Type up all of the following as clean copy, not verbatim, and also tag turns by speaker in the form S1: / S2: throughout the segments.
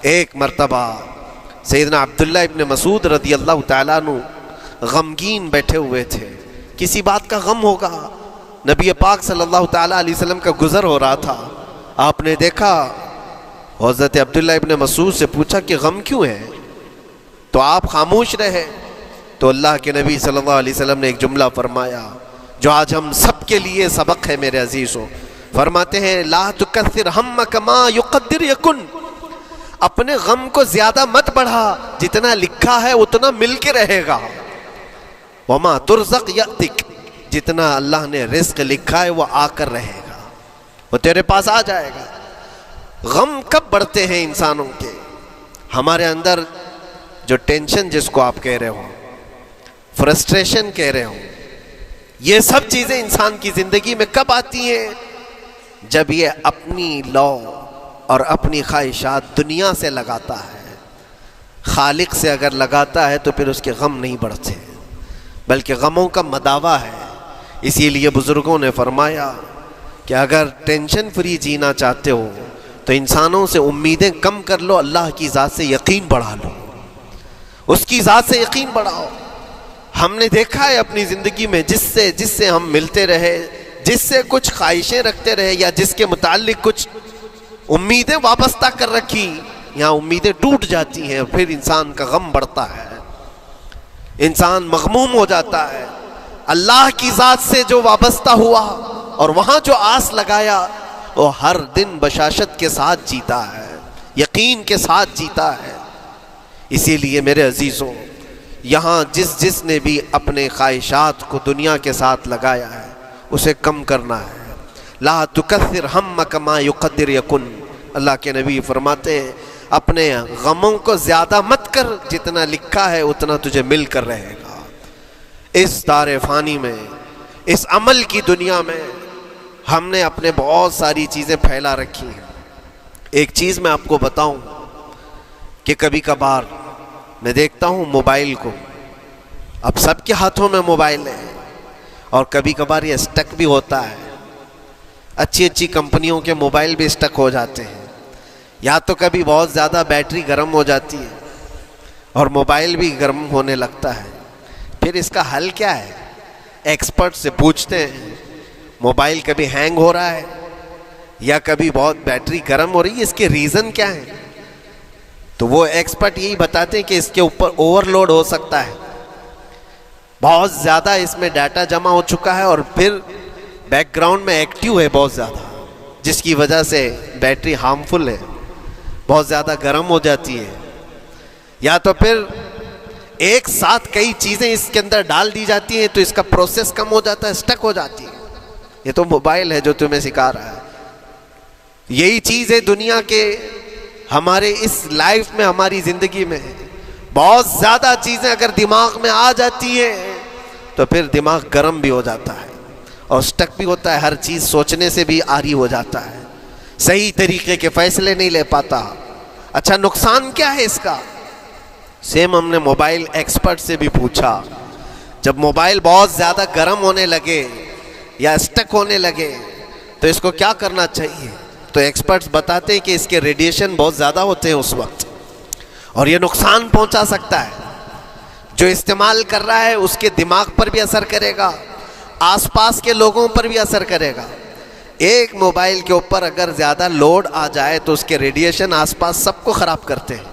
S1: ایک مرتبہ سیدنا عبداللہ ابن مسعود رضی اللہ تعالیٰ عنہ غمگین بیٹھے ہوئے تھے، کسی بات کا غم ہوگا، نبی پاک صلی اللہ تعالیٰ علیہ وسلم کا گزر ہو رہا تھا، آپ نے دیکھا، حضرت عبداللہ ابن مسعود سے پوچھا کہ غم کیوں ہے؟ تو آپ خاموش رہے، تو اللہ کے نبی صلی اللہ علیہ وسلم نے ایک جملہ فرمایا جو آج ہم سب کے لیے سبق ہے میرے عزیزوں، فرماتے ہیں لا تکثر ہمک ما یقدر یکن، اپنے غم کو زیادہ مت بڑھا، جتنا لکھا ہے اتنا مل کے رہے گا، وما ترزق یأتک، جتنا اللہ نے رزق لکھا ہے وہ آ کر رہے گا، وہ تیرے پاس آ جائے گا۔ غم کب بڑھتے ہیں انسانوں کے؟ ہمارے اندر جو ٹینشن جس کو آپ کہہ رہے ہو، فرسٹریشن کہہ رہے ہو، یہ سب چیزیں انسان کی زندگی میں کب آتی ہیں؟ جب یہ اپنی لو اور اپنی خواہشات دنیا سے لگاتا ہے، خالق سے اگر لگاتا ہے تو پھر اس کے غم نہیں بڑھتے، بلکہ غموں کا مداوا ہے۔ اسی لیے بزرگوں نے فرمایا کہ اگر ٹینشن فری جینا چاہتے ہو تو انسانوں سے امیدیں کم کر لو، اللہ کی ذات سے یقین بڑھا لو، اس کی ذات سے یقین بڑھاؤ۔ ہم نے دیکھا ہے اپنی زندگی میں جس سے ہم ملتے رہے، جس سے کچھ خواہشیں رکھتے رہے یا جس کے متعلق کچھ امیدیں وابستہ کر رکھی، یہاں امیدیں ٹوٹ جاتی ہیں، پھر انسان کا غم بڑھتا ہے، انسان مغموم ہو جاتا ہے۔ اللہ کی ذات سے جو وابستہ ہوا اور وہاں جو آس لگایا، وہ ہر دن بشاشت کے ساتھ جیتا ہے، یقین کے ساتھ جیتا ہے۔ اسی لیے میرے عزیزوں، یہاں جس نے بھی اپنے خواہشات کو دنیا کے ساتھ لگایا ہے اسے کم کرنا ہے۔ لا تکثر ہمک ما یقدر یکن، اللہ کے نبی فرماتے ہیں اپنے غموں کو زیادہ مت کر، جتنا لکھا ہے اتنا تجھے مل کر رہے گا۔ اس دار فانی میں، اس عمل کی دنیا میں ہم نے اپنے بہت ساری چیزیں پھیلا رکھی ہیں۔ ایک چیز میں آپ کو بتاؤں کہ کبھی کبھار میں دیکھتا ہوں موبائل کو، اب سب کے ہاتھوں میں موبائل ہے، اور کبھی کبھار یہ اسٹک بھی ہوتا ہے، اچھی کمپنیوں کے موبائل بھی اسٹک ہو جاتے ہیں، یا تو کبھی بہت زیادہ بیٹری گرم ہو جاتی ہے اور موبائل بھی گرم ہونے لگتا ہے۔ پھر اس کا حل کیا ہے؟ ایکسپرٹ سے پوچھتے ہیں موبائل کبھی ہینگ ہو رہا ہے یا کبھی بہت بیٹری گرم ہو رہی ہے، اس کے ریزن کیا ہیں؟ تو وہ ایکسپرٹ یہی بتاتے ہیں کہ اس کے اوپر اوور لوڈ ہو سکتا ہے، بہت زیادہ اس میں ڈیٹا جمع ہو چکا ہے اور پھر بیک گراؤنڈ میں ایکٹیو ہے بہت زیادہ، جس کی وجہ سے بیٹری ہارمفل ہے، بہت زیادہ گرم ہو جاتی ہے، یا تو پھر ایک ساتھ کئی چیزیں اس کے اندر ڈال دی جاتی ہیں تو اس کا پروسیس کم ہو جاتا ہے، اسٹک ہو جاتی ہے۔ یہ تو موبائل ہے جو تمہیں سکھا رہا ہے۔ یہی چیز ہے دنیا کے ہمارے اس لائف میں، ہماری زندگی میں بہت زیادہ چیزیں اگر دماغ میں آ جاتی ہیں تو پھر دماغ گرم بھی ہو جاتا ہے اور اسٹک بھی ہوتا ہے، ہر چیز سوچنے سے بھی عاری ہو جاتا ہے، صحیح طریقے کے فیصلے نہیں لے پاتا۔ اچھا نقصان کیا ہے اس کا؟ سیم ہم نے موبائل ایکسپرٹ سے بھی پوچھا، جب موبائل بہت زیادہ گرم ہونے لگے یا اسٹک ہونے لگے تو اس کو کیا کرنا چاہیے؟ تو ایکسپرٹس بتاتے ہیں کہ اس کے ریڈیشن بہت زیادہ ہوتے ہیں اس وقت، اور یہ نقصان پہنچا سکتا ہے، جو استعمال کر رہا ہے اس کے دماغ پر بھی اثر کرے گا، آس پاس کے لوگوں پر بھی اثر کرے گا۔ ایک موبائل کے اوپر اگر زیادہ لوڈ آ جائے تو اس کے ریڈیشن آس پاس سب کو خراب کرتے ہیں۔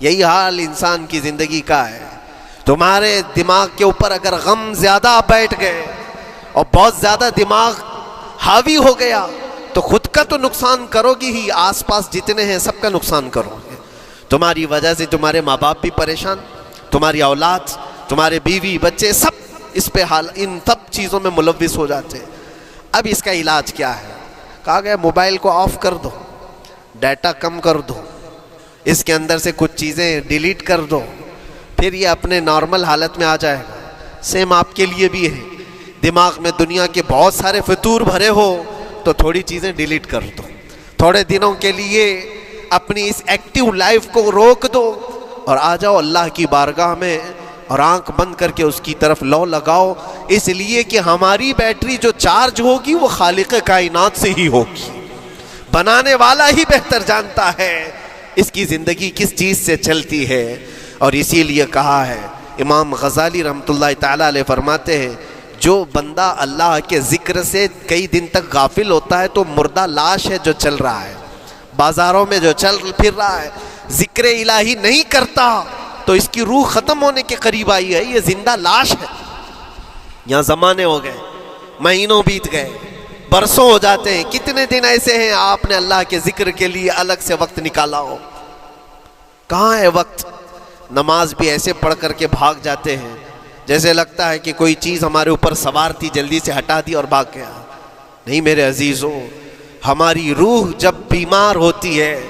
S1: یہی حال انسان کی زندگی کا ہے۔ تمہارے دماغ کے اوپر اگر غم زیادہ بیٹھ گئے اور بہت زیادہ دماغ حاوی ہو گیا تو خود کا تو نقصان کرو گی ہی، آس پاس جتنے ہیں سب کا نقصان کرو گے۔ تمہاری وجہ سے تمہارے ماں باپ بھی پریشان، تمہاری اولاد، تمہارے بیوی بچے سب اس پہ ان سب چیزوں میں ملوث ہو جاتے ہیں۔ اب اس کا علاج کیا ہے؟ کہا گیا موبائل کو آف کر دو، ڈیٹا کم کر دو، اس کے اندر سے کچھ چیزیں ڈیلیٹ کر دو، پھر یہ اپنے نارمل حالت میں آ جائے گا۔ سیم آپ کے لیے بھی ہے، دماغ میں دنیا کے بہت سارے فطور بھرے ہو تو تھوڑی چیزیں ڈیلیٹ کر دو، تھوڑے دنوں کے لیے اپنی اس ایکٹیو لائف کو روک دو اور آ جاؤ اللہ کی بارگاہ میں اور آنکھ بند کر کے اس کی طرف لو لگاؤ، اس لیے کہ ہماری بیٹری جو چارج ہوگی وہ خالق کائنات سے ہی ہوگی، بنانے والا ہی بہتر جانتا ہے۔ اس کی زندگی کس چیز سے چلتی ہے۔ اور اسی لیے کہا ہے، امام غزالی رحمۃ اللہ تعالیٰ علیہ فرماتے ہیں، جو بندہ اللہ کے ذکر سے کئی دن تک غافل ہوتا ہے تو مردہ لاش ہے جو چل رہا ہے، بازاروں میں جو چل پھر رہا ہے، ذکر الہی نہیں کرتا تو اس کی روح ختم ہونے کے قریب آئی ہے، یہ زندہ لاش ہے۔ یہاں زمانے ہو گئے، مہینوں بیت گئے، برسوں ہو جاتے ہیں، کتنے دن ایسے ہیں آپ نے اللہ کے ذکر کے لیے الگ سے وقت نکالا ہو؟ کہاں ہے وقت؟ نماز بھی ایسے پڑھ کر کے بھاگ جاتے ہیں جیسے لگتا ہے کہ کوئی چیز ہمارے اوپر سوار تھی، جلدی سے ہٹا دی اور بھاگ گیا۔ نہیں میرے عزیزوں، ہماری روح جب بیمار ہوتی ہے،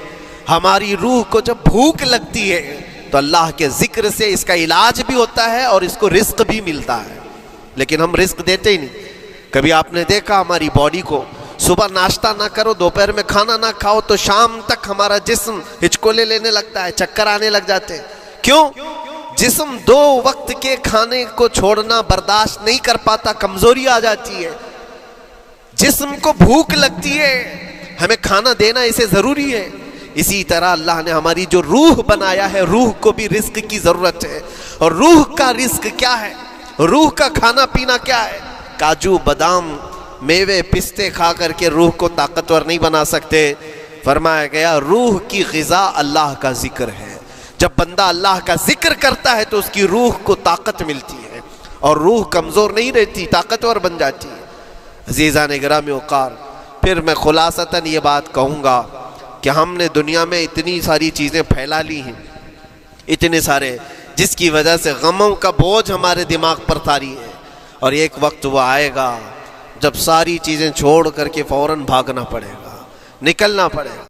S1: ہماری روح کو جب بھوک لگتی ہے تو اللہ کے ذکر سے اس کا علاج بھی ہوتا ہے اور اس کو رزق بھی ملتا ہے، لیکن ہم رزق دیتے ہی نہیں۔ کبھی آپ نے دیکھا ہماری باڈی کو، صبح ناشتہ نہ کرو، دوپہر میں کھانا نہ کھاؤ تو شام تک ہمارا جسم ہچکولے لینے لگتا ہے، چکر آنے لگ جاتے ہیں۔ کیوں؟ جسم 2 وقت کے کھانے کو چھوڑنا برداشت نہیں کر پاتا، کمزوری آ جاتی ہے، جسم کو بھوک لگتی ہے، ہمیں کھانا دینا اسے ضروری ہے۔ اسی طرح اللہ نے ہماری جو روح بنایا ہے، روح کو بھی رزق کی ضرورت ہے۔ اور روح کا رزق کیا ہے؟ روح کا کھانا پینا کیا ہے؟ کاجو بادام میوے پستے کھا کر کے روح کو طاقتور نہیں بنا سکتے۔ فرمایا گیا روح کی غذا اللہ کا ذکر ہے۔ جب بندہ اللہ کا ذکر کرتا ہے تو اس کی روح کو طاقت ملتی ہے اور روح کمزور نہیں رہتی، طاقتور بن جاتی ہے۔ عزیزان گرامی وقار، پھر میں خلاصتاً یہ بات کہوں گا کہ ہم نے دنیا میں اتنی ساری چیزیں پھیلا لی ہیں، اتنے سارے، جس کی وجہ سے غموں کا بوجھ ہمارے دماغ پر طاری ہے، اور ایک وقت وہ آئے گا جب ساری چیزیں چھوڑ کر کے فوراً بھاگنا پڑے گا، نکلنا پڑے گا۔